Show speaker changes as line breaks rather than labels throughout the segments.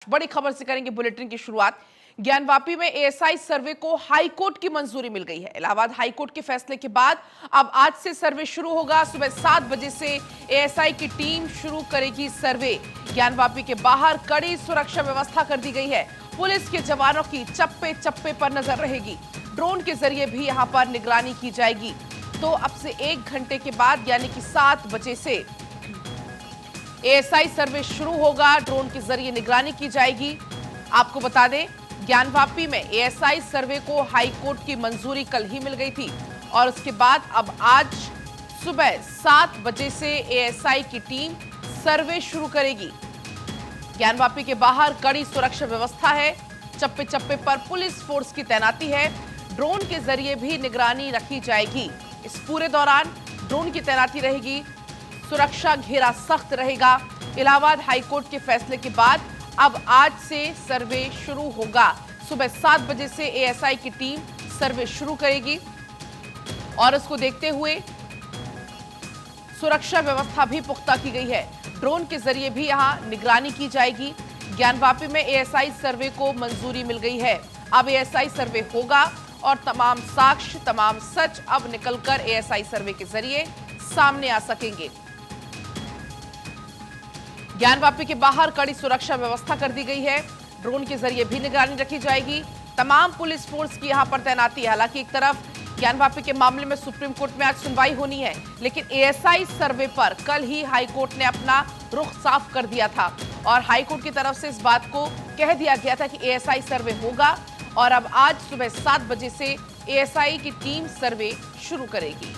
बड़ी खबर से करेंगे बुलेटिन की शुरुआत। ज्ञानवापी में एएसआई सर्वे को हाईकोर्ट की मंजूरी मिल गई है। इलाहाबाद हाईकोर्ट के फैसले के बाद अब आज से सर्वे शुरू होगा। सुबह 7 बजे से एएसआई की टीम शुरू करेगी सर्वे। ज्ञानवापी के बाहर कड़ी सुरक्षा व्यवस्था कर दी गई है। पुलिस के जवानों की चप्पे चप्पे पर नजर रहेगी। ड्रोन के जरिए भी यहां पर निगरानी की जाएगी। तो अब से 1 घंटे के बाद यानी कि 7 बजे से एएसआई सर्वे शुरू होगा। ड्रोन के जरिए निगरानी की जाएगी। आपको बता दें, ज्ञानवापी में एएसआई सर्वे को हाईकोर्ट की मंजूरी कल ही मिल गई थी और उसके बाद अब आज सुबह 7 बजे से एएसआई की टीम सर्वे शुरू करेगी। ज्ञानवापी के बाहर कड़ी सुरक्षा व्यवस्था है। चप्पे चप्पे पर पुलिस फोर्स की तैनाती है। ड्रोन के जरिए भी निगरानी रखी जाएगी। इस पूरे दौरान ड्रोन की तैनाती रहेगी। सुरक्षा घेरा सख्त रहेगा। इलाहाबाद हाईकोर्ट के फैसले के बाद अब आज से सर्वे शुरू होगा। सुबह 7 बजे से एएसआई की टीम सर्वे शुरू करेगी और इसको देखते हुए सुरक्षा व्यवस्था भी पुख्ता की गई है। ड्रोन के जरिए भी यहां निगरानी की जाएगी। ज्ञानवापी में एएसआई सर्वे को मंजूरी मिल गई है। अब एएसआई सर्वे होगा और तमाम साक्ष्य, तमाम सच अब निकलकर एएसआई सर्वे के जरिए सामने आ सकेंगे। ज्ञानवापी के बाहर कड़ी सुरक्षा व्यवस्था कर दी गई है। ड्रोन के जरिए भी निगरानी रखी जाएगी। तमाम पुलिस फोर्स की यहां पर तैनाती है। हालांकि एक तरफ ज्ञानवापी के मामले में सुप्रीम कोर्ट में आज सुनवाई होनी है, लेकिन एएसआई सर्वे पर कल ही हाईकोर्ट ने अपना रुख साफ कर दिया था और हाईकोर्ट की तरफ से इस बात को कह दिया गया था कि एएसआई सर्वे होगा और अब आज सुबह 7 बजे से एएसआई की टीम सर्वे शुरू करेगी।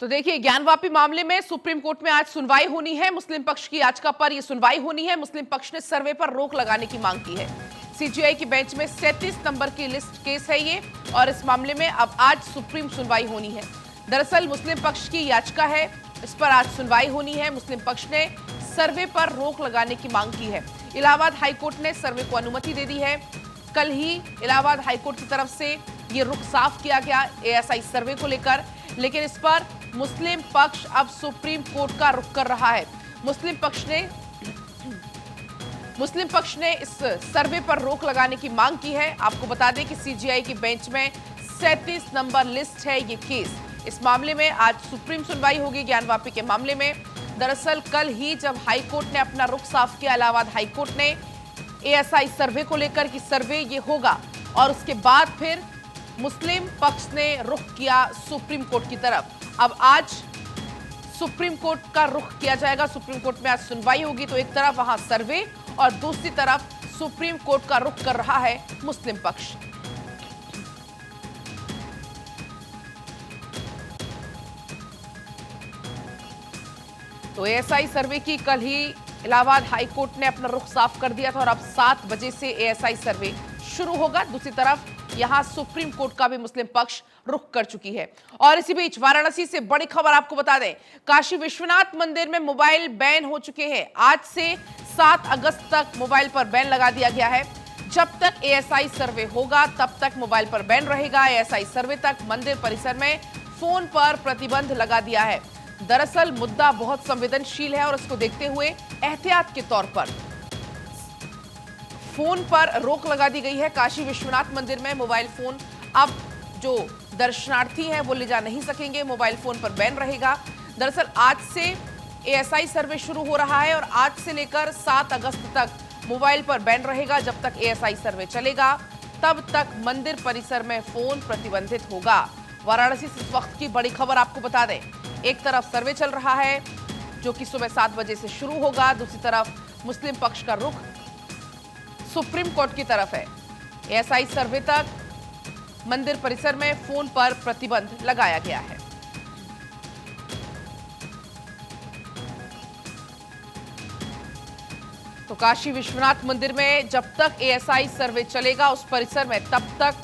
तो देखिए, ज्ञानवापी मामले में सुप्रीम कोर्ट में आज सुनवाई होनी है। मुस्लिम पक्ष की याचिका पर यह सुनवाई होनी है। मुस्लिम पक्ष ने सर्वे पर रोक लगाने की मांग की है। सीजीआई की बेंच में 37 नंबर की लिस्ट केस है ये और इस मामले में अब आज सुप्रीम सुनवाई होनी है। दरअसल मुस्लिम पक्ष की याचिका है, इस पर आज सुनवाई होनी है। मुस्लिम पक्ष ने सर्वे पर रोक लगाने की मांग की है। इलाहाबाद हाईकोर्ट ने सर्वे को अनुमति दे दी है। कल ही इलाहाबाद हाईकोर्ट की तरफ से ये रुख साफ किया गया एएसआई सर्वे को लेकर, लेकिन इस पर मुस्लिम पक्ष अब सुप्रीम कोर्ट का रुख कर रहा है। मुस्लिम पक्ष ने इस सर्वे पर रोक लगाने की मांग की है। आपको बता दें कि सीजीआई की बेंच में 37 नंबर लिस्ट है ये केस। इस मामले में आज सुप्रीम सुनवाई होगी ज्ञानवापी के मामले में। दरअसल कल ही जब हाईकोर्ट ने अपना रुख साफ किया, इलाहाबाद हाईकोर्ट ने एएसआई सर्वे को लेकर कि सर्वे ये होगा और उसके बाद फिर मुस्लिम पक्ष ने रुख किया सुप्रीम कोर्ट की तरफ। अब आज सुप्रीम कोर्ट का रुख किया जाएगा। सुप्रीम कोर्ट में आज सुनवाई होगी, तो एक तरफ वहां सर्वे और दूसरी तरफ सुप्रीम कोर्ट का रुख कर रहा है मुस्लिम पक्ष। तो एएसआई सर्वे की कल ही इलाहाबाद हाईकोर्ट ने अपना रुख साफ कर दिया था और अब 7 बजे से एएसआई सर्वे शुरू होगा। दूसरी तरफ यहां सुप्रीम कोर्ट का भी मुस्लिम पक्ष रुख कर चुकी है। और इसी बीच वाराणसी से बड़ी खबर आपको बता दें, काशी विश्वनाथ मंदिर में मोबाइल बैन हो चुके हैं। आज से 7 अगस्त तक मोबाइल पर बैन लगा दिया गया है। जब तक एएसआई सर्वे होगा तब तक मोबाइल पर बैन रहेगा। एएसआई सर्वे तक मंदिर परिसर में फोन पर प्रतिबंध लगा दिया है। दरअसल मुद्दा बहुत संवेदनशील है और इसको देखते हुए एहतियात के तौर पर फोन पर रोक लगा दी गई है। काशी विश्वनाथ मंदिर में मोबाइल फोन अब जो दर्शनार्थी हैं वो ले जा नहीं सकेंगे। मोबाइल फोन पर बैन रहेगा। दरअसल आज से एएसआई सर्वे शुरू हो रहा है और आज से लेकर 7 अगस्त तक मोबाइल पर बैन रहेगा। जब तक एएसआई सर्वे चलेगा तब तक मंदिर परिसर में फोन प्रतिबंधित होगा। वाराणसी से इस वक्त की बड़ी खबर आपको बता दें, एक तरफ सर्वे चल रहा है जो कि सुबह 7 बजे से शुरू होगा, दूसरी तरफ मुस्लिम पक्ष का रुख सुप्रीम कोर्ट की तरफ है। एएसआई सर्वे तक मंदिर परिसर में फोन पर प्रतिबंध लगाया गया है। तो काशी विश्वनाथ मंदिर में जब तक एएसआई सर्वे चलेगा उस परिसर में तब तक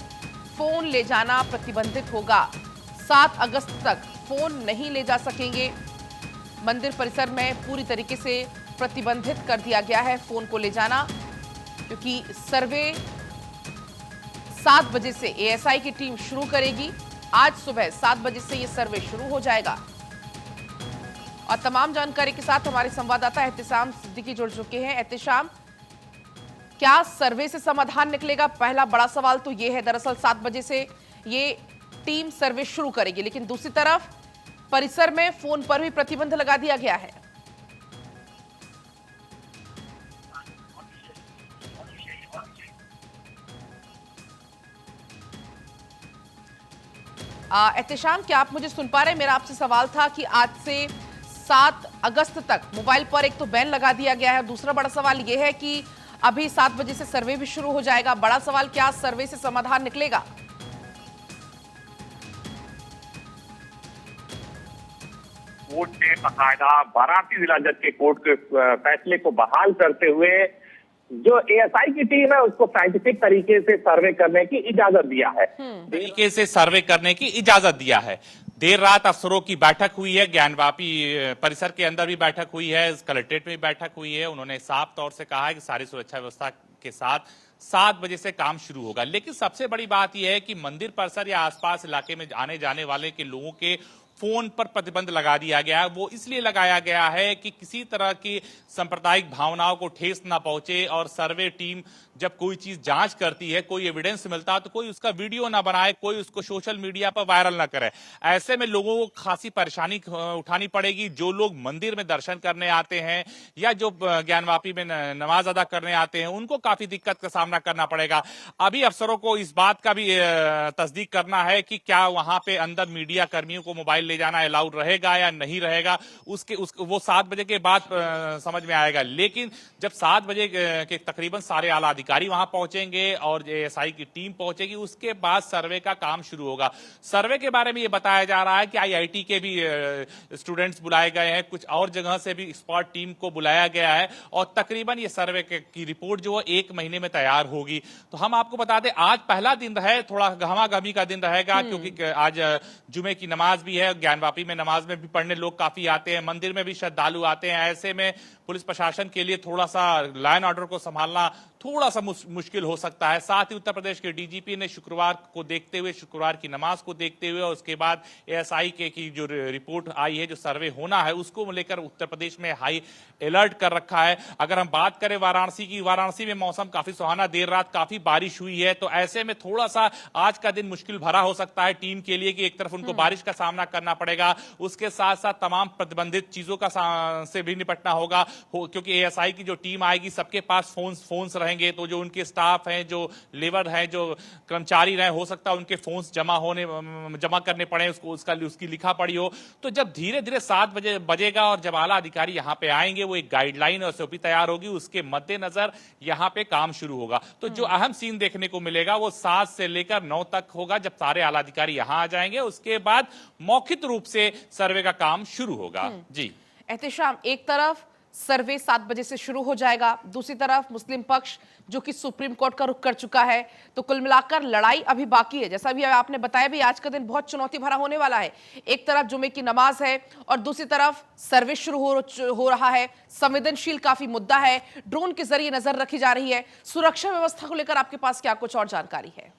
फोन ले जाना प्रतिबंधित होगा। 7 अगस्त तक फोन नहीं ले जा सकेंगे। मंदिर परिसर में पूरी तरीके से प्रतिबंधित कर दिया गया है फोन को ले जाना, क्योंकि सर्वे 7 बजे से एएसआई की टीम शुरू करेगी। आज सुबह 7 बजे से यह सर्वे शुरू हो जाएगा। और तमाम जानकारी के साथ हमारे संवाददाता एहतिशाम सिद्दीकी जुड़ चुके हैं। एहतिशाम, क्या सर्वे से समाधान निकलेगा? पहला बड़ा सवाल तो यह है। दरअसल 7 बजे से ये टीम सर्वे शुरू करेगी, लेकिन दूसरी तरफ परिसर में फोन पर भी प्रतिबंध लगा दिया गया है। एहतिशाम, क्या आप मुझे सुन पा रहे हैं? मेरा आपसे सवाल था कि आज से 7 अगस्त तक मोबाइल पर एक तो बैन लगा दिया गया है। दूसरा बड़ा सवाल यह है कि अभी 7 बजे से सर्वे भी शुरू हो जाएगा। बड़ा सवाल, क्या सर्वे से समाधान निकलेगा?
कोर्ट ने बाकायदा वाराणसी जिला जज के कोर्ट के फैसले को बहाल करते हुए जो एएसआई की टीम है उसको साइंटिफिक तरीके से सर्वे करने की इजाजत दिया है।
तरीके से सर्वे करने की इजाजत दिया है। देर रात अफसरों की बैठक हुई है, ज्ञानवापी परिसर के अंदर भी बैठक हुई है, कलेक्ट्रेट में भी बैठक हुई है। उन्होंने साफ तौर से कहा है कि सारी सुरक्षा व्यवस्था के साथ 7 बजे से काम शुरू होगा। लेकिन सबसे बड़ी बात यह है कि मंदिर परिसर या आसपास इलाके में आने जाने वाले के लोगों के फोन पर प्रतिबंध लगा दिया गया है। वो इसलिए लगाया गया है कि किसी तरह की सांप्रदायिक भावनाओं को ठेस ना पहुंचे और सर्वे टीम जब कोई चीज जांच करती है, कोई एविडेंस मिलता है तो कोई उसका वीडियो ना बनाए, कोई उसको सोशल मीडिया पर वायरल ना करे। ऐसे में लोगों को खासी परेशानी उठानी पड़ेगी। जो लोग मंदिर में दर्शन करने आते हैं या जो ज्ञानवापी में नमाज अदा करने आते हैं, उनको काफी दिक्कत का सामना करना पड़ेगा। अभी अफसरों को इस बात का भी तस्दीक करना है कि क्या वहां पे अंदर मीडिया कर्मियों को मोबाइल ले जाना अलाउड रहेगा या नहीं रहेगा। वो 7 बजे के बाद समझ में आएगा। लेकिन जब 7 बजे के तकरीबन सारे आला अधिकारी वहां पहुंचेंगे और एएसआई की टीम पहुंचेगी, उसके बाद सर्वे का काम शुरू होगा। सर्वे के बारे में यह बताया जा रहा है कि आईआईटी के भी स्टूडेंट्स बुलाए गए हैं, कुछ और जगह से भी एक्सपर्ट टीम को बुलाया गया है और तकरीबन ये सर्वे की रिपोर्ट जो है 1 महीने में तैयार होगी। तो हम आपको बता दें, आज पहला दिन है, थोड़ा गहमा-गहमी का दिन रहेगा क्योंकि आज जुमे की नमाज भी है। ज्ञानवापी में नमाज में भी पढ़ने लोग काफी आते हैं, मंदिर में भी श्रद्धालु आते हैं। ऐसे में पुलिस प्रशासन के लिए थोड़ा सा लॉ एंड ऑर्डर को संभालना थोड़ा सा मुश्किल हो सकता है। साथ ही उत्तर प्रदेश के डीजीपी ने शुक्रवार को देखते हुए, शुक्रवार की नमाज को देखते हुए और उसके बाद एएसआई के की जो रिपोर्ट आई है, जो सर्वे होना है, उसको लेकर उत्तर प्रदेश में हाई अलर्ट कर रखा है। अगर हम बात करें वाराणसी की, वाराणसी में मौसम काफी सुहाना, देर रात काफी बारिश हुई है। तो ऐसे में थोड़ा सा आज का दिन मुश्किल भरा हो सकता है टीम के लिए कि एक तरफ उनको बारिश का सामना करना पड़ेगा, उसके साथ साथ तमाम प्रतिबंधित चीजों का से भी निपटना होगा क्योंकि एएसआई की जो टीम आएगी सबके पास फोन्स रहेंगे। तो जो उनके स्टाफ हैं, जो लेबर हैं, जो कर्मचारी रहे, हो सकता है उनके फोन्स जमा करने पड़े, उसकी लिखा पड़ी हो। तो जब धीरे धीरे 7 बजे बजेगा और जब आला अधिकारी यहां पे आएंगे, वो एक गाइडलाइन और एसओपी तैयार होगी, उसके मद्देनजर यहां पे काम शुरू होगा। तो जो अहम सीन देखने को मिलेगा वो 7 से लेकर 9 तक होगा, जब सारे आला अधिकारी यहां आ जाएंगे। उसके बाद मौखिक रूप से सर्वे का काम शुरू होगा। जी
एहतिशाम, एक तरफ सर्वे 7 बजे से शुरू हो जाएगा, दूसरी तरफ मुस्लिम पक्ष जो कि सुप्रीम कोर्ट का रुख कर चुका है। तो कुल मिलाकर लड़ाई अभी बाकी है। जैसा भी आपने बताया भी, आज का दिन बहुत चुनौती भरा होने वाला है। एक तरफ जुमे की नमाज है और दूसरी तरफ सर्वे शुरू हो रहा है। संवेदनशील काफी मुद्दा है, ड्रोन के जरिए नजर रखी जा रही है। सुरक्षा व्यवस्था को लेकर आपके पास क्या कुछ और जानकारी है?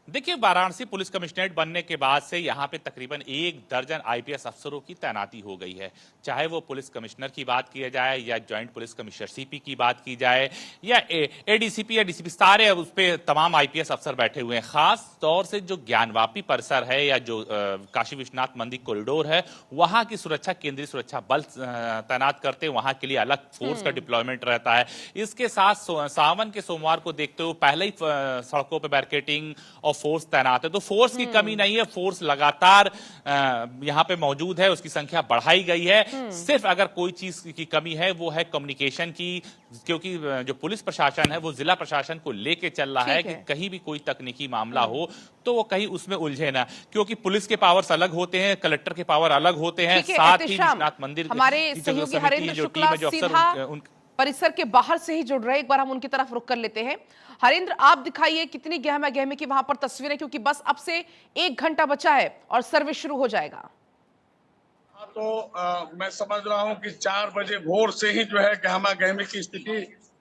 देखिए, वाराणसी पुलिस कमिश्नरेट बनने के बाद से यहां पे तकरीबन 1 दर्जन आईपीएस अफसरों की तैनाती हो गई है। चाहे वो पुलिस कमिश्नर की बात की जाए या जॉइंट पुलिस कमिश्नर सीपी की बात की जाए या एडीसीपी या डीसीपी, सारे उस पे तमाम आईपीएस अफसर बैठे हुए हैं। खास तौर से जो ज्ञानवापी परिसर है या जो काशी विश्वनाथ मंदिर कॉरिडोर है, वहां की सुरक्षा केंद्रीय सुरक्षा बल तैनात करते हैं, वहां के लिए अलग फोर्स का डिप्लॉयमेंट रहता है। इसके साथ सावन के सोमवार को देखते हुए पहले ही सड़कों पर बैरिकेडिंग और फोर्स तैनात है। तो फोर्स की कमी नहीं है, फोर्स लगातार यहां पे मौजूद है, उसकी संख्या बढ़ाई गई है। सिर्फ अगर कोई चीज की कमी है वो है कम्युनिकेशन की, क्योंकि जो पुलिस प्रशासन है वो जिला प्रशासन को लेके चल रहा है कि कहीं भी कोई तकनीकी मामला हो तो वो कहीं उसमें उलझे ना, क्योंकि पुलिस के पावर्स अलग होते हैं, कलेक्टर के पावर अलग होते हैं। साथ ही विश्वनाथ मंदिर
हमारे सहयोगी हरेंद्र शुक्ला सीधा परिसर के बाहर से ही जुड़ रहे, एक बार हम उनकी तरफ रुख कर लेते हैं। हरेंद्र, आप दिखाइए कितनी गहमा गहमी की वहां पर तस्वीरें, क्योंकि बस अब से 1 घंटा बचा है और सर्वे शुरू हो जाएगा।
तो मैं समझ रहा हूं कि 4 बजे भोर से ही जो है गहमा गहमी की स्थिति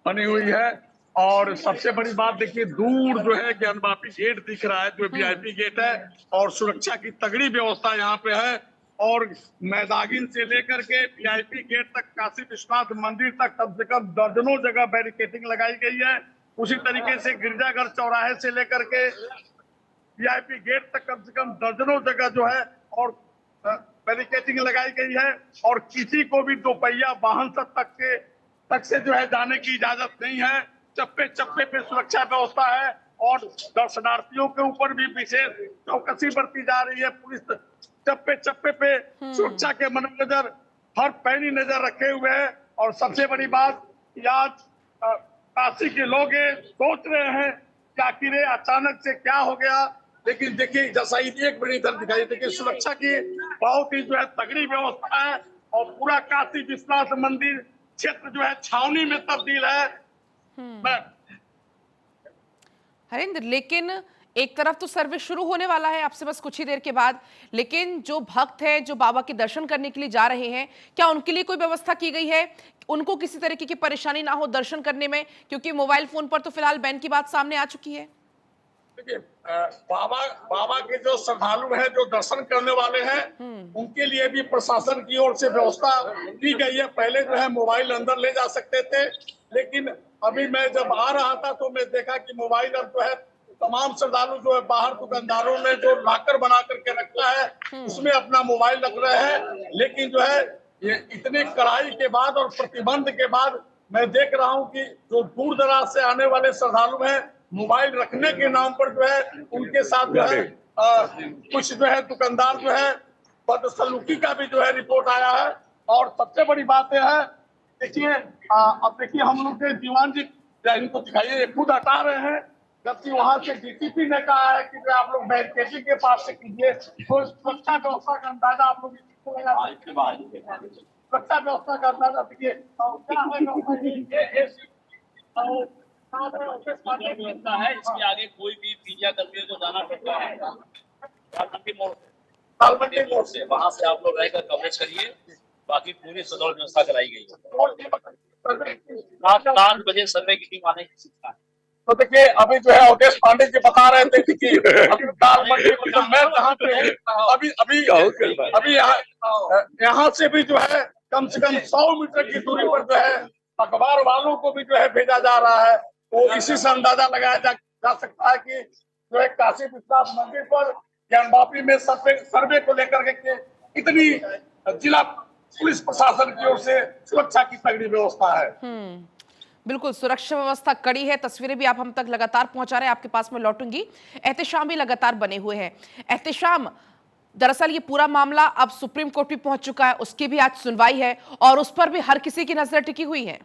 बनी हुई है। और सबसे बड़ी बात देखिए, दूर जो है ज्ञानवापी गेट दिख रहा है, जो वीआईपी गेट है, और सुरक्षा की तगड़ी व्यवस्था यहाँ पे है। और मैदागिन से लेकर के वीआईपी गेट तक, काशी विश्वनाथ मंदिर तक कम से कम दर्जनों जगह बैरिकेडिंग लगाई गई है। उसी तरीके से गिरजाघर चौराहे से लेकर के वीआईपी गेट तक कम से कम दर्जनों जगह जो है और बैरिकेडिंग लगाई गई है। और किसी को भी दोपहिया वाहन तक से जो है जाने की इजाजत नहीं है। चप्पे चप्पे पे सुरक्षा व्यवस्था है और दर्शनार्थियों के ऊपर भी विशेष चौकसी बरती जा रही है। पुलिस चप्पे चप्पे पे सुरक्षा के मद्देनजर हर पैनी नजर रखे हुए है। और सबसे बड़ी बात, आज काशी के लोग ये सोच रहे हैं कि आखिर अचानक से क्या हो गया, लेकिन देखिए जैसा ही एक बड़ी इधर दिखाई, देखिए सुरक्षा की बहुत ही जो है तगड़ी व्यवस्था है। और पूरा काशी विश्वनाथ मंदिर क्षेत्र जो है छावनी में तब्दील है।
हरिंद्र, लेकिन एक तरफ तो सर्वे शुरू होने वाला है आपसे बस कुछ ही देर के बाद, लेकिन जो भक्त हैं जो बाबा के दर्शन करने के लिए जा रहे हैं, क्या उनके लिए कोई व्यवस्था की गई है? उनको किसी तरीके की परेशानी ना हो दर्शन करने में, क्योंकि मोबाइल फोन पर तो फिलहाल बैन की बात सामने आ चुकी है।
देखिए, बाबा के जो श्रद्धालु हैं, जो दर्शन करने वाले हैं, उनके लिए भी प्रशासन की ओर से व्यवस्था की गई है। पहले जो है मोबाइल अंदर ले जा सकते थे, लेकिन अभी मैं जब आ रहा था तो मैं देखा कि मोबाइल अब जो है तमाम श्रद्धालु जो है बाहर दुकानदारों ने जो लॉकर बना करके रखा है उसमें अपना मोबाइल रख रहे हैं। लेकिन जो है ये इतने कड़ाई के बाद और प्रतिबंध के बाद मैं देख रहा हूँ कि जो दूर दराज से आने वाले श्रद्धालु हैं, मोबाइल रखने के नाम पर जो है उनके साथ जो है कुछ जो है दुकानदार जो है बदसलूकी का भी जो है रिपोर्ट आया है। और सबसे बड़ी बात यह है, देखिए अब देखिए हम लोग के दीवान जी इनको दिखाइए, खुद हटा रहे हैं, जबकि वहां से डीसीपी ने कहा है कि आप लोग बैरिकेडिंग के पास से कीजिए। तो सुरक्षा व्यवस्था का अंदाजा आप लोग सुरक्षा व्यवस्था का अंदाजा देखिए
व्यवस्था है। इसके आगे कोई भी मीडिया कर्मियों को जाना पड़ता है तालमंडी मोड़ से, वहां से आप लोग रहकर कवरेज करिए। बाकी पूरी सदौड़ व्यवस्था कराई गई है। रात 8 बजे सर्वे की टीम आने की सूचना है।
तो देखिए अभी जो है अवधेश पांडे जी बता रहे थे कि अभी तालमंडी मैं जहाँ पे हूँ अभी यहाँ से भी जो है कम से कम 100 मीटर की दूरी पर जो है अखबार वालों को भी जो है भेजा जा रहा है। तो इसी से अंदाजा लगाया जा सकता है कि जो है काशी विश्वनाथ मंदिर पर ज्ञानवापी में सर्वे को लेकर के कितनी जिला पुलिस प्रशासन की ओर से सुरक्षा की तगड़ी व्यवस्था है।
बिल्कुल, सुरक्षा व्यवस्था कड़ी है। तस्वीरें भी आप हम तक लगातार पहुंचा रहे हैं, आपके पास में लौटूंगी। एहतशाम भी लगातार बने हुए हैं। एहतशाम, दरअसल ये पूरा मामला अब सुप्रीम कोर्ट भी पहुंच चुका है, उसकी भी आज सुनवाई है और उस पर भी हर किसी की नजर टिकी हुई है।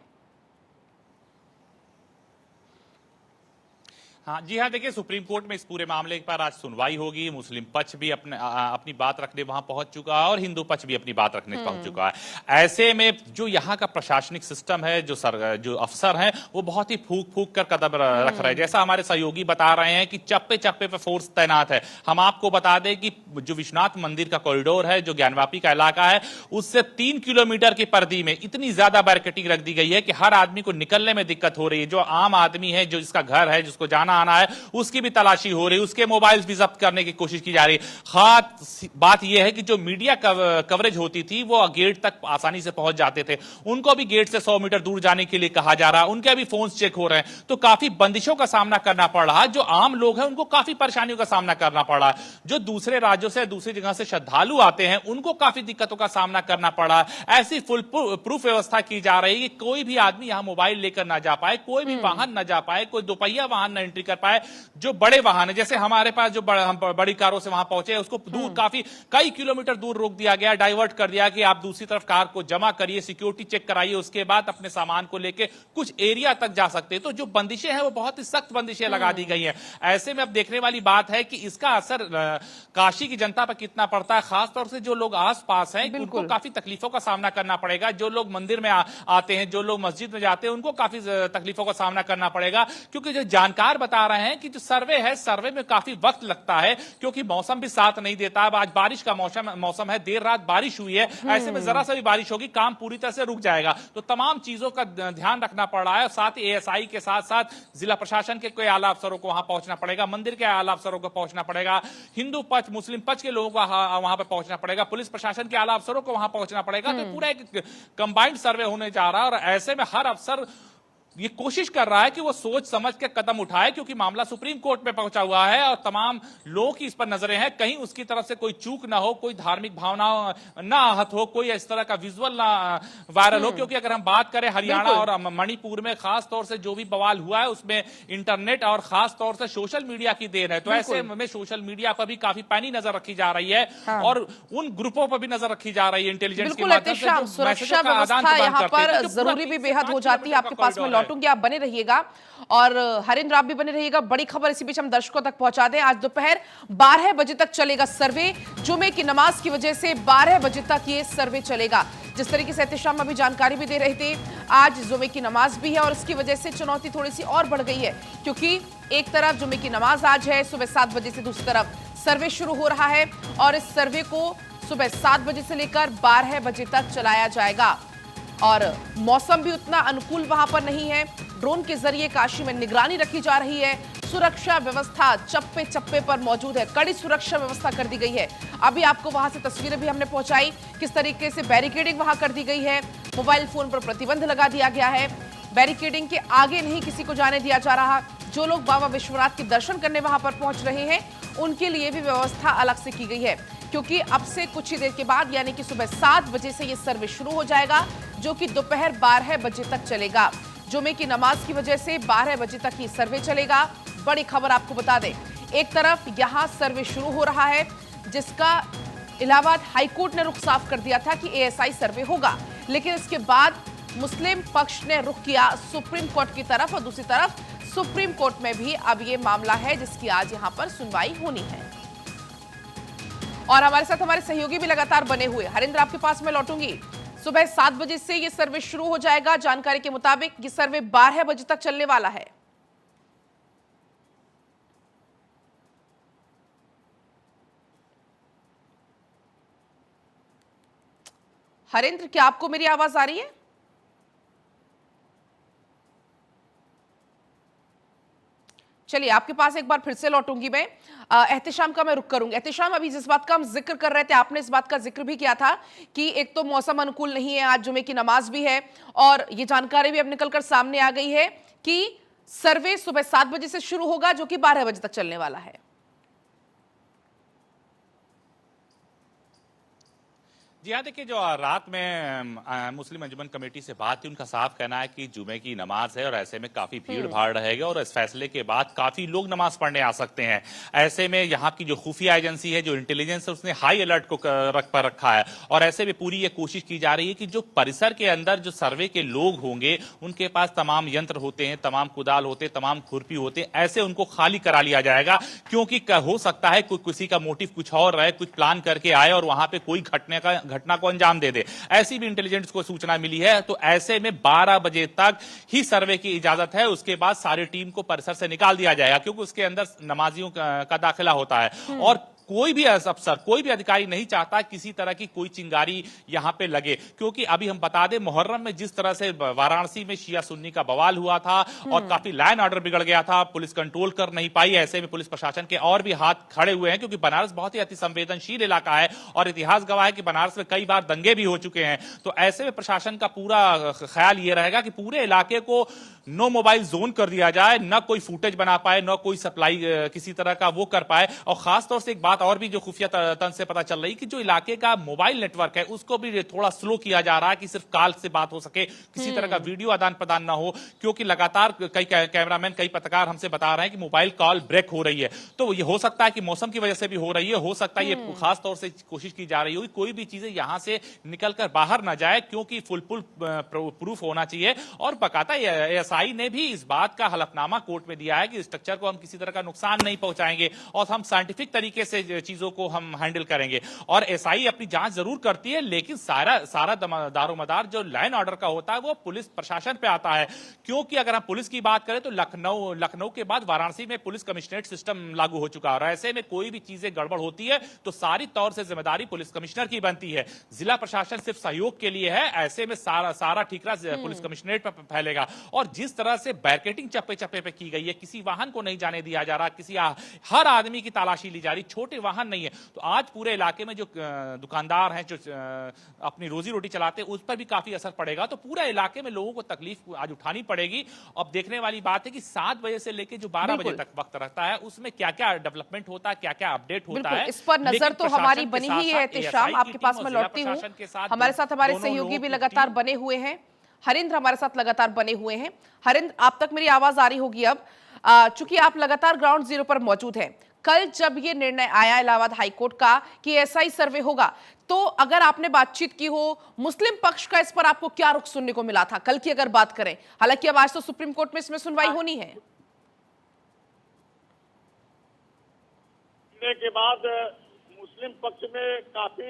हाँ जी हाँ, देखिए सुप्रीम कोर्ट में इस पूरे मामले पर आज सुनवाई होगी। मुस्लिम पक्ष भी अपनी बात रखने वहां पहुंच चुका है और हिंदू पक्ष भी अपनी बात रखने पहुंच चुका है। ऐसे में जो यहाँ का प्रशासनिक सिस्टम है, जो अफसर हैं, वो बहुत ही फूक फूक कर कदम रख रहे हैं। जैसा हमारे सहयोगी बता रहे हैं कि चप्पे चप्पे पे फोर्स तैनात है। हम आपको बता दें कि जो विश्वनाथ मंदिर का कॉरिडोर है, जो ज्ञानवापी का इलाका है, उससे 3 किलोमीटर की परिधि में इतनी ज्यादा बैरिकेडिंग रख दी गई है कि हर आदमी को निकलने में दिक्कत हो रही है। जो आम आदमी है, जो जिसका घर है, जिसको जाना आना है, उसकी भी तलाशी हो रही है, उसके मोबाइल भी जब्त करने की कोशिश की जा रही है। खास बात यह है कि जो मीडिया कवरेज होती थी वो गेट तक आसानी से पहुंच जाते थे, उनको भी गेट से 100 मीटर दूर जाने के लिए कहा जा रहा है। उनके भी फोन चेक हो रहे हैं, तो काफी बंदिशों का सामना करना पड़ रहा है। जो आम लोग हैं उनको काफी परेशानियों का सामना करना पड़ रहा है। जो दूसरे राज्यों से, दूसरी जगह से श्रद्धालु आते हैं, उनको काफी दिक्कतों का सामना करना पड़ रहा है। ऐसी फुल प्रूफ व्यवस्था की जा रही है कि कोई भी आदमी यहां मोबाइल लेकर ना जा पाए, कोई भी वाहन ना जा पाए, कोई दोपहिया वाहन ना एंट्री कर पाए। जो बड़े वाहन है, जैसे हमारे पास जो हम बड़ी कारों से वहां पहुंचे, उसको दूर काफी कई किलोमीटर दूर रोक दिया गया, डाइवर्ट कर दिया कि आप दूसरी तरफ कार को जमा करिए, सिक्योरिटी चेक कराइए, उसके बाद अपने सामान को लेके कुछ एरिया तक जा सकते हैं। तो जो बंदिशें हैं वो बहुत ही सख्त बंदिशें लगा दी गई हैं। ऐसे में अब देखने वाली बात है कि इसका असर काशी की जनता पर कितना पड़ता है। खासतौर से जो लोग आस पास हैं उनको काफी तकलीफों का सामना करना पड़ेगा। जो लोग मंदिर में आते हैं, जो लोग मस्जिद में जाते हैं, उनको काफी तकलीफों का सामना करना पड़ेगा, क्योंकि जो जानकार बता बता रहे हैं कि जो सर्वे है, सर्वे में काफी वक्त लगता है क्योंकि मौसम भी साथ नहीं देता। अब आज बारिश का मौसम है, देर रात बारिश हुई है, ऐसे में जरा सा भी बारिश होगी काम पूरी तरह से रुक जाएगा। तो तमाम चीजों का ध्यान रखना पड़ रहा है। साथ ही एएसआई के साथ साथ जिला प्रशासन के कोई आला अफसरों को वहां पहुंचना पड़ेगा, मंदिर के आला अफसरों को पहुंचना पड़ेगा, हिंदू पक्ष मुस्लिम पक्ष के लोगों को वहां पर पहुंचना पड़ेगा, पुलिस प्रशासन के आला अफसरों को वहां पहुंचना पड़ेगा। तो पूरा एक कंबाइंड सर्वे होने जा रहा है और ऐसे में हर अफसर ये कोशिश कर रहा है कि वो सोच समझ के कदम उठाए क्योंकि मामला सुप्रीम कोर्ट में पहुंचा हुआ है और तमाम लोगों की इस पर नजरें हैं। कहीं उसकी तरफ से कोई चूक ना हो, कोई धार्मिक भावना ना आहत हो, कोई इस तरह का विजुअल ना वायरल हो। क्योंकि अगर हम बात करें हरियाणा और मणिपुर में खास तौर से जो भी बवाल हुआ है उसमें इंटरनेट और खास तौर से सोशल मीडिया की देर है। तो ऐसे में सोशल मीडिया पर भी काफी पैनी नजर रखी जा रही है और उन ग्रुपों पर भी नजर रखी जा रही है इंटेलिजेंस के माध्यम से।
सुरक्षा व्यवस्था यहाँ पर जरूरी भी बेहद हो जाती है। आपके पास में लौटूंगी, आप बने रहिएगा और हरिंद्र आप भी बने रहिएगा। बड़ी खबर इसी बीच हम दर्शकों तक पहुंचा दें। आज दोपहर 12 बजे तक चलेगा सर्वे। जुमे की नमाज की वजह से 12 बजे तक ये सर्वे चलेगा। जिस तरीके से एहतिशाम अभी जानकारी भी दे रहे थे, आज जुमे की नमाज भी है और उसकी वजह से चुनौती थोड़ी सी और बढ़ गई है क्योंकि एक तरफ जुमे की नमाज आज है सुबह 7 बजे से, दूसरी तरफ सर्वे शुरू हो रहा है और इस सर्वे को सुबह 7 बजे से लेकर 12 बजे तक चलाया जाएगा। और मौसम भी उतना अनुकूल वहां पर नहीं है। ड्रोन के जरिए काशी में निगरानी रखी जा रही है। सुरक्षा व्यवस्था चप्पे चप्पे पर मौजूद है, कड़ी सुरक्षा व्यवस्था कर दी गई है। अभी आपको वहां से तस्वीरें भी हमने पहुंचाई किस तरीके से बैरिकेडिंग वहां कर दी गई है। मोबाइल फोन पर प्रतिबंध लगा दिया गया है। बैरिकेडिंग के आगे नहीं किसी को जाने दिया जा रहा। जो लोग बाबा विश्वनाथ के दर्शन करने वहां पर पहुंच रहे हैं उनके लिए भी व्यवस्था अलग से की गई है क्योंकि अब से कुछ ही देर के बाद यानी कि सुबह 7 बजे से यह सर्वे शुरू हो जाएगा जो कि दोपहर 12 बजे तक चलेगा। जुमे की नमाज की वजह से 12 बजे तक ये सर्वे चलेगा। बड़ी खबर आपको बता दें, एक तरफ यहां सर्वे शुरू हो रहा है जिसका इलाहाबाद हाईकोर्ट ने रुख साफ कर दिया था कि एएसआई सर्वे होगा, लेकिन इसके बाद मुस्लिम पक्ष ने रुख किया सुप्रीम कोर्ट की तरफ और दूसरी तरफ सुप्रीम कोर्ट में भी अब ये मामला है जिसकी आज यहां पर सुनवाई होनी है। और हमारे साथ हमारे सहयोगी भी लगातार बने हुए। हरिंद्र आपके पास मैं लौटूंगी। सुबह 7 बजे से ये सर्वे शुरू हो जाएगा। जानकारी के मुताबिक ये सर्वे 12 बजे तक चलने वाला है। हरिंद्र, क्या आपको मेरी आवाज आ रही है? चलिए आपके पास एक बार फिर से लौटूंगी मैं। एहतिशाम का मैं रुख करूंगी। एहतिशाम, अभी जिस बात का हम जिक्र कर रहे थे, आपने इस बात का जिक्र भी किया था कि एक तो मौसम अनुकूल नहीं है, आज जुमे की नमाज भी है और ये जानकारी भी अब निकलकर सामने आ गई है कि सर्वे सुबह 7 बजे से शुरू होगा जो कि 12 बजे तक चलने वाला है।
जी हाँ, देखिए जो रात में मुस्लिम अंजुमन कमेटी से बात थी, उनका साफ कहना है कि जुमे की नमाज है और ऐसे में काफी भीड़ भाड़ रहेगी और इस फैसले के बाद काफी लोग नमाज पढ़ने आ सकते हैं। ऐसे में यहाँ की जो खुफिया एजेंसी है, जो इंटेलिजेंस है, उसने हाई अलर्ट को पर रखा है और ऐसे में पूरी ये कोशिश की जा रही है कि जो परिसर के अंदर जो सर्वे के लोग होंगे उनके पास तमाम यंत्र होते हैं, तमाम कुदाल होते हैं, तमाम खुरपी होते हैं, ऐसे उनको खाली करा लिया जाएगा क्योंकि हो सकता है किसी का मोटिव कुछ और रहे, कुछ प्लान करके आए और वहां पे कोई घटना को अंजाम दे दे। ऐसी भी इंटेलिजेंस को सूचना मिली है। तो ऐसे में 12 बजे तक ही सर्वे की इजाजत है, उसके बाद सारी टीम को परिसर से निकाल दिया जाएगा क्योंकि उसके अंदर नमाजियों का दाखिला होता है और कोई भी अफसर, कोई भी अधिकारी नहीं चाहता किसी तरह की कोई चिंगारी यहां पे लगे क्योंकि अभी हम बता दें मुहर्रम में जिस तरह से वाराणसी में शिया सुन्नी का बवाल हुआ था और काफी लाइन ऑर्डर बिगड़ गया था, पुलिस कंट्रोल कर नहीं पाई। ऐसे में पुलिस प्रशासन के और भी हाथ खड़े हुए हैं क्योंकि बनारस बहुत ही अति संवेदनशील इलाका है और इतिहास गवाह है कि बनारस में कई बार दंगे भी हो चुके हैं। तो ऐसे में प्रशासन का पूरा ख्याल यह रहेगा कि पूरे इलाके को नो मोबाइल जोन कर दिया जाए, न कोई फुटेज बना पाए, न कोई सप्लाई किसी तरह का वो कर पाए। और खासतौर से एक बात और भी जो खुफिया तंत्र से पता चल रही कि जो इलाके का मोबाइल नेटवर्क है उसको भी थोड़ा स्लो किया जा रहा है कि सिर्फ कॉल से बात हो सके, किसी तरह का वीडियो आदान प्रदान ना हो क्योंकि लगातार कई कैमरामैन, कई पत्रकार हमसे बता रहे हैं कि मोबाइल कॉल ब्रेक हो रही है। तो ये हो सकता है कि मौसम की वजह से भी हो रही है, हो सकता है ये खास तौर से कोशिश की जा रही होगी कोई भी चीजें यहां से निकलकर बाहर ना जाए क्योंकि फुल प्रूफ होना चाहिए और बकायदा एएसआई ने भी इस बात का हलफनामा कोर्ट में दिया है कि स्ट्रक्चर को हम किसी तरह का नुकसान नहीं पहुंचाएंगे और हम साइंटिफिक तरीके से चीजों को हम हैंडल करेंगे। और एसआई अपनी जांच जरूर करती है, लेकिन सारा दारोमदार जो लॉ एंड ऑर्डर का होता है वो पुलिस प्रशासन पे आता है। क्योंकि अगर हम पुलिस की बात करें तो लखनऊ के बाद वाराणसी में पुलिस कमिश्नरेट सिस्टम लागू हो चुका है, और ऐसे में कोई भी चीजें गड़बड़ होती है तो सारी तौर से जिम्मेदारी पुलिस कमिश्नर की बनती है। जिला प्रशासन सिर्फ सहयोग के लिए है, ऐसे में सारा ठीकरा पुलिस कमिश्नरेट पर फैलेगा। और जिस तरह से बैरिकेडिंग चप्पे चप्पे पे की गई है, किसी वाहन को नहीं जाने दिया जा रहा, हर आदमी की तलाशी ली जा रही, छोटे वाहन नहीं है। तो आज पूरे इलाके में जो दुकानदार हैं, जो अपनी रोजी रोटी चलाते हैं, उस पर भी काफी असर पड़ेगा। तो पूरे इलाके में लोगों को तकलीफ आज उठानी पड़ेगी। अब देखने वाली बात है कि 7 बजे से लेकर जो 12 बजे तक वक्त रहता है उसमें क्या क्या डेवलपमेंट होता है, क्या क्या अपडेट होता है,
इस पर नजर तो हमारी बनी ही है। एहतेशाम, आपके पास मैं लौटती हूँ। हमारे साथ हमारे सहयोगी भी लगातार बने हुए हैं। हरिंद्र हमारे साथ लगातार बने हुए हैं। हरिंद्र, आप तक मेरी आवाज आ रही होगी अब, चूंकि आप लगातार ग्राउंड जीरो पर मौजूद हैं। कल जब ये निर्णय आया इलाहाबाद हाईकोर्ट का कि एएसआई सर्वे होगा, तो अगर आपने बातचीत की हो मुस्लिम पक्ष का, इस पर आपको क्या रुख सुनने को मिला था कल की अगर बात करें? हालांकि अब आज तो सुप्रीम कोर्ट में इसमें सुनवाई होनी है।
के बाद मुस्लिम पक्ष में काफी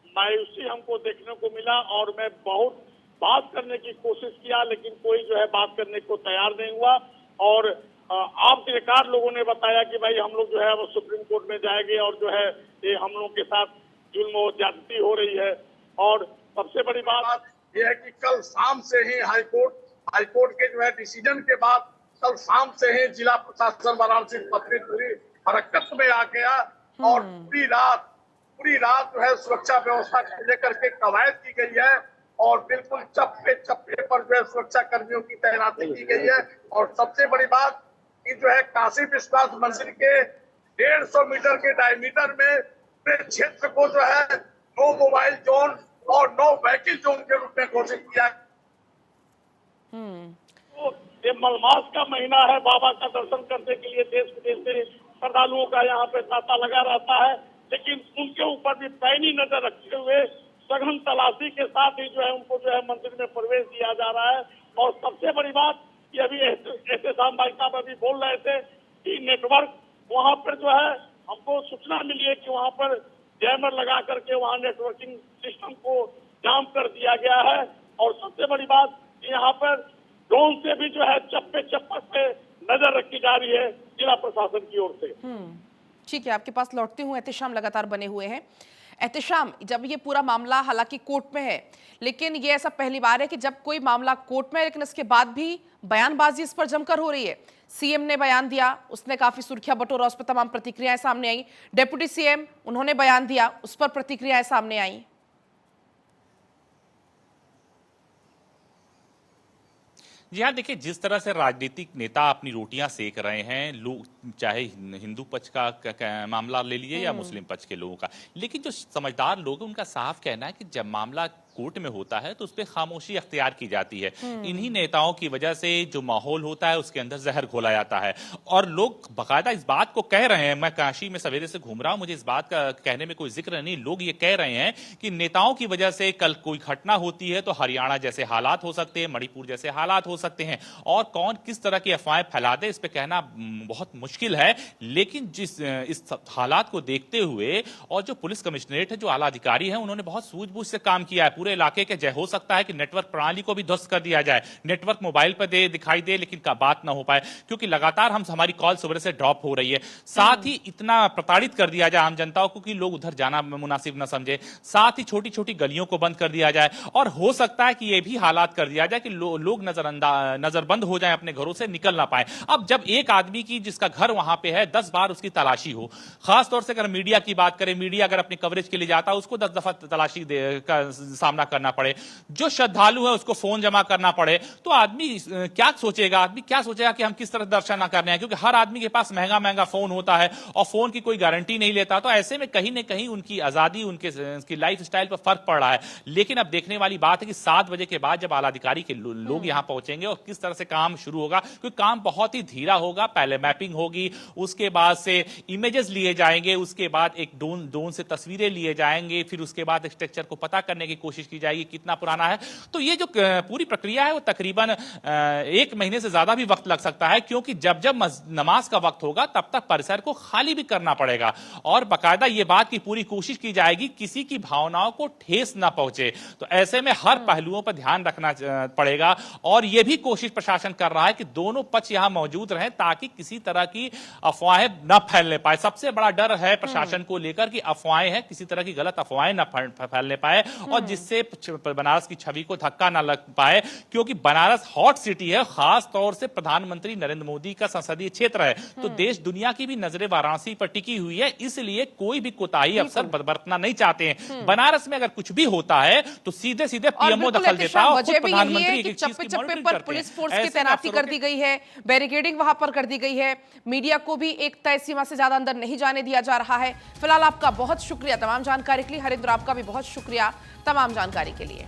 मायूसी हमको देखने को मिला, और मैं बहुत बात करने की कोशिश किया, लेकिन कोई जो है बात करने को तैयार नहीं हुआ। और आप दिलकार लोगों ने बताया कि भाई हम लोग जो है वो सुप्रीम कोर्ट में जाएंगे, और जो है ये हम लोगों के साथ जुल्म और ज्यादती हो रही है। और सबसे बड़ी बात यह है कि कल शाम से ही हाईकोर्ट के जो है डिसीजन के बाद कल शाम से ही जिला प्रशासन वाराणसी पूरी हरकत में आ गया, और पूरी रात जो है सुरक्षा व्यवस्था को लेकर के कवायद की गई है, और बिल्कुल चप्पे पर जो है सुरक्षा कर्मियों की तैनाती की गई है। और सबसे बड़ी बात कि जो है काशी विश्वास मंदिर के 150 मीटर के डायमीटर में पूरे क्षेत्र को जो है नो मोबाइल जोन और नो व्हीकल जोन के रूप में घोषित किया। तो ये मलमास का महीना है, बाबा का दर्शन करने के लिए देश विदेश से श्रद्धालुओं का यहाँ पे तांता लगा रहता है, लेकिन उनके ऊपर भी पैनी नजर रखते हुए सघन तलाशी के साथ ही जो है उनको जो है मंदिर में प्रवेश दिया जा रहा है। और सबसे बड़ी बात कि अभी एहतेशाम भाई साहब अभी बोल रहे थे कि नेटवर्क वहाँ पर जो है हमको सूचना मिली है कि वहाँ पर जैमर लगा करके वहाँ नेटवर्किंग सिस्टम को जाम कर दिया गया है। और सबसे बड़ी बात यहाँ पर ड्रोन से भी जो है चप्पे पे नजर रखी जा रही है जिला प्रशासन की ओर से।
ठीक है, आपके पास लौटती हूँ। एहतेशाम लगातार बने हुए हैं। एहतेशाम, जब ये पूरा मामला हालांकि कोर्ट में है, लेकिन ये ऐसा पहली बार है कि जब कोई मामला कोर्ट में है लेकिन इसके बाद भी बयानबाजी इस पर जमकर हो रही है। सीएम ने बयान दिया, उसने काफी सुर्खियां बटोरा, उस पर तमाम प्रतिक्रियाएं सामने आई। डेप्यूटी सीएम उन्होंने बयान दिया, उस पर प्रतिक्रियाएं सामने आई।
जी हाँ, देखिए जिस तरह से राजनीतिक नेता अपनी रोटियां सेक रहे हैं, लोग चाहे हिंदू पक्ष का मामला ले लीजिए या मुस्लिम पक्ष के लोगों का, लेकिन जो समझदार लोग हैं उनका साफ कहना है कि जब मामला कोर्ट में होता है तो उस पर खामोशी अख्तियार की जाती है। इन्हीं नेताओं की वजह से जो माहौल होता है उसके अंदर जहर घोला जाता है, और लोग बाकायदा इस बात को कह रहे हैं। मैं काशी में सवेरे से घूम रहा हूं, मुझे इस बात का कहने में कोई जिक्र नहीं, लोग ये कह रहे हैं कि नेताओं की वजह से कल कोई घटना होती है तो हरियाणा जैसे हालात हो सकते हैं, मणिपुर जैसे हालात हो सकते हैं, और कौन किस तरह की अफवाहें फैला दे इस पे कहना बहुत मुश्किल है। लेकिन इस हालात को देखते हुए और जो पुलिस कमिश्नरेट है, जो आला अधिकारी है, उन्होंने बहुत सूझबूझ से काम किया है। पूरे इलाके के जय हो सकता है कि नेटवर्क प्रणाली को भी ध्वस्त कर दिया जाए, नेटवर्क मोबाइल पर दिखाई दे लेकिन बात ना हो पाए, क्योंकि लगातार हमारी कॉल सुबह से ड्रॉप हो रही है। साथ ही इतना प्रताड़ित कर दिया जाए आम जनता को कि लोग उधर जाना मुनासिब न समझे। साथ ही छोटी छोटी गलियों को बंद कर दिया जाए, और हो सकता है कि यह भी हालात कर दिया जाए कि लोग नजरबंद हो जाए, अपने घरों से निकल ना पाए। अब जब एक आदमी की जिसका घर वहां पे है 10 बार उसकी तलाशी हो, खासतौर से अगर मीडिया की बात करें, मीडिया अगर अपनी कवरेज के लिए जाता है उसको 10 दफा तलाशी का सामना करना पड़े, जो श्रद्धालु है उसको फोन जमा करना पड़े, तो आदमी क्या सोचेगा? कि हम किस तरह दर्शन ना करने हैं, क्योंकि हर आदमी के पास महंगा फोन होता है और फोन की कोई गारंटी नहीं लेता। तो ऐसे में कहीं ना कहीं उनकी आजादी, उनकी लाइफ स्टाइल पर फर्क पड़ रहा है। लेकिन अब देखने वाली बात है कि 7 बजे के बाद जब आला अधिकारी के लोग यहां पहुंचेंगे और किस तरह से काम शुरू होगा, क्योंकि काम बहुत ही धीरा होगा। पहले मैपिंग होगी, उसके बाद से इमेजेस लिए जाएंगे, उसके बाद एक ड्रोन से तस्वीरें लिए जाएंगे, फिर उसके बाद स्ट्रक्चर को पता करने की कोशिश कोशिश की जाएगी, कितना पुराना है। तो ये जो पूरी प्रक्रिया है वो तकरीबन 1 महीने से ज्यादा भी वक्त लग सकता है, क्योंकि जब जब नमाज का वक्त होगा तब तक परिसर को खाली भी करना पड़ेगा और बाकायदा ये बात की पूरी कोशिश की जाएगी किसी की भावनाओं को ठेस ना पहुंचे। तो ऐसे में हर पहलुओं पर ध्यान रखना पड़ेगा और यह भी कोशिश प्रशासन कर रहा है कि दोनों पक्ष यहां मौजूद रहें ताकि किसी तरह की अफवाहें न फैलने पाए। सबसे बड़ा डर है प्रशासन को लेकर कि अफवाहें हैं, किसी तरह की गलत अफवाहें न फैलने पाए और जिससे बनारस की छवि को धक्का न लग पाए, क्योंकि बनारस हॉट सिटी है, खास तौर से प्रधानमंत्री नरेंद्र मोदी का संसदीय क्षेत्र है। तो देश दुनिया की भी नजरें वाराणसी पर टिकी हुई है, इसलिए कोई भी कोताही अफसर बरतना नहीं चाहते हैं। बनारस में अगर कुछ भी होता है तो सीधे सीधे पीएमओ दखल देता है और खुद प्रधानमंत्री
चप्पे चप्पे पर पुलिस फोर्स की तैनाती कर दी गई है, बैरिकेडिंग वहां पर कर दी गई है, मीडिया को भी एक तय सीमा से ज्यादा अंदर नहीं जाने दिया जा रहा है। फिलहाल आपका बहुत शुक्रिया तमाम जानकारी के लिए। हरिंद्र, आपका भी बहुत शुक्रिया तमाम जानकारी के लिए।